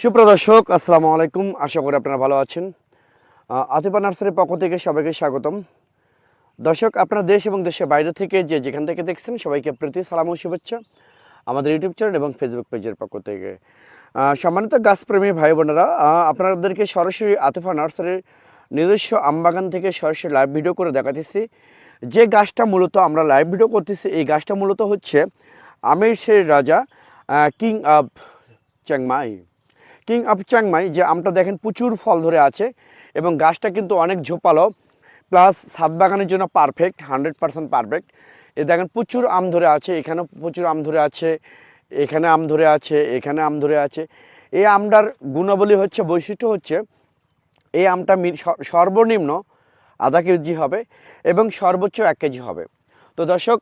সুপ্রদর্শক আসসালামু আলাইকুম, আশা করি আপনারা ভালো আছেন। আতিফা নার্সারির পক্ষ থেকে সবাইকে স্বাগতম। দর্শক, আপনারা দেশ এবং দেশের বাইরে থেকে যেখান থেকে দেখছেন সবাইকে প্রীতি সালাম ও শুভেচ্ছা আমাদের ইউটিউব চ্যানেল এবং ফেসবুক পেজের পক্ষ থেকে। সম্মানিত গাছপ্রেমী ভাই বোনেরা, আপনাদেরকে সরাসরি আতিফা নার্সারির নিজস্ব আমবাগান থেকে সরাসরি লাইভ ভিডিও করে দেখাতেছি। যে গাছটা মূলত আমরা লাইভ ভিডিও করতেছি, এই গাছটা মূলত হচ্ছে আমের সেই রাজা কিং অফ চ্যাংমাই। যে আমটা দেখেন প্রচুর ফল ধরে আছে এবং গাছটা কিন্তু অনেক ঝোপালো, প্লাস ছাদ বাগানের জন্য পারফেক্ট, 100% পারফেক্ট। এ দেখেন প্রচুর আম ধরে আছে, এখানেও প্রচুর আম ধরে আছে, এখানে আম ধরে আছে, এখানে আম ধরে আছে। এই আমটার গুণাবলী হচ্ছে, বৈশিষ্ট্য হচ্ছে, এই আমটা সর্বনিম্ন আধা কেজি হবে এবং সর্বোচ্চ 1 কেজি হবে। তো দর্শক,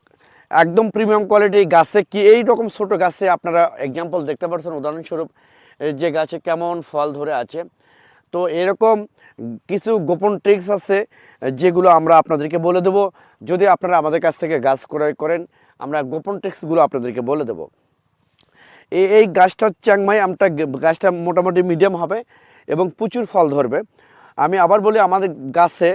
একদম প্রিমিয়াম কোয়ালিটির গাছে কি এই রকম ছোটো গাছে আপনারা এক্সাম্পল দেখতে পাচ্ছেন, উদাহরণস্বরূপ যে গাছে কেমন ফল ধরে আছে। তো এরকম কিছু গোপন ট্রিক্স আছে যেগুলো আমরা আপনাদেরকে বলে দেব। যদি আপনারা আমাদের কাছ থেকে গাছ ক্রয় করেন, আমরা গোপন ট্রিক্সগুলো আপনাদেরকে বলে দেব। এই গাছটা চ্যাংমাই আমটা, গাছটা মোটামুটি মিডিয়াম হবে এবং প্রচুর ফল ধরবে। আমি আবার বলি, আমাদের গাছে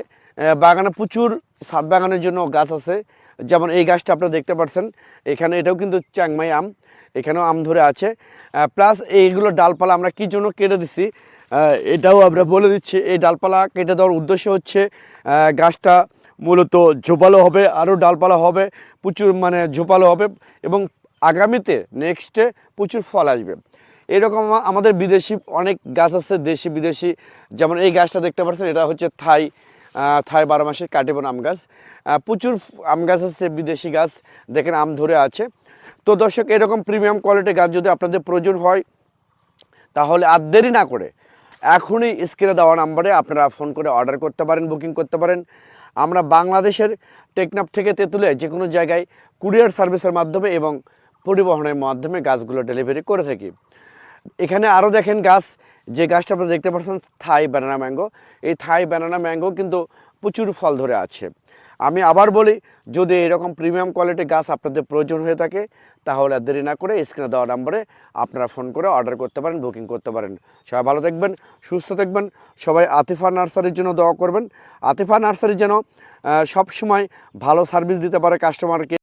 বাগানে প্রচুর ছাদ বাগানের জন্য গাছ আছে। যেমন এই গাছটা আপনারা দেখতে পাচ্ছেন, এখানে এটাও কিন্তু চ্যাংমাই আম, এখানেও আম ধরে আছে। প্লাস এইগুলো ডালপালা আমরা কী জন্য কেটে দিচ্ছি এটাও আমরা বলে দিচ্ছি। এই ডালপালা কেটে দেওয়ার উদ্দেশ্য হচ্ছে গাছটা মূলত ঝোপালো হবে, আরও ডালপালা হবে, প্রচুর ঝোপালো হবে এবং আগামীতে নেক্সটে প্রচুর ফল আসবে। এরকম আমাদের বিদেশি অনেক গাছ আছে, দেশি বিদেশি। যেমন এই গাছটা দেখতে পাচ্ছেন, এটা হচ্ছে থাই 12 মাসের কাটিবন আম গাছ। প্রচুর আম গাছ আছে, বিদেশি গাছ, দেখেন আম ধরে আছে। তো দর্শক, এরকম প্রিমিয়াম কোয়ালিটির গাছ যদি আপনাদের প্রয়োজন হয়, তাহলে আর দেরি না করে এখনই স্ক্রিনে দেওয়া নাম্বারে আপনারা ফোন করে অর্ডার করতে পারেন, বুকিং করতে পারেন। আমরা বাংলাদেশের টেকনাফ থেকে তেঁতুলে যে কোনো জায়গায় কুরিয়ার সার্ভিসের মাধ্যমে এবং পরিবহনের মাধ্যমে গাছগুলো ডেলিভারি করে থাকি। এখানে আরও দেখেন গাছ, যে গাছটা আপনারা দেখতে পাচ্ছেন থাই ব্যানানা ম্যাঙ্গো। এই থাই ব্যানানা ম্যাঙ্গো কিন্তু প্রচুর ফল ধরে আছে। আমি আবার বলি, যদি এরকম প্রিমিয়াম কোয়ালিটির গাছ আপনাদের প্রয়োজন হয়ে থাকে, তাহলে আর দেরি না করে স্ক্রিনে দেওয়া নাম্বারে আপনারা ফোন করে অর্ডার করতে পারেন, বুকিং করতে পারেন। সবাই ভালো থাকবেন, সুস্থ থাকবেন। সবাই আতিফা নার্সারির জন্য দোয়া করবেন। আতিফা নার্সারি যেন সবসময় ভালো সার্ভিস দিতে পারে কাস্টমারকে।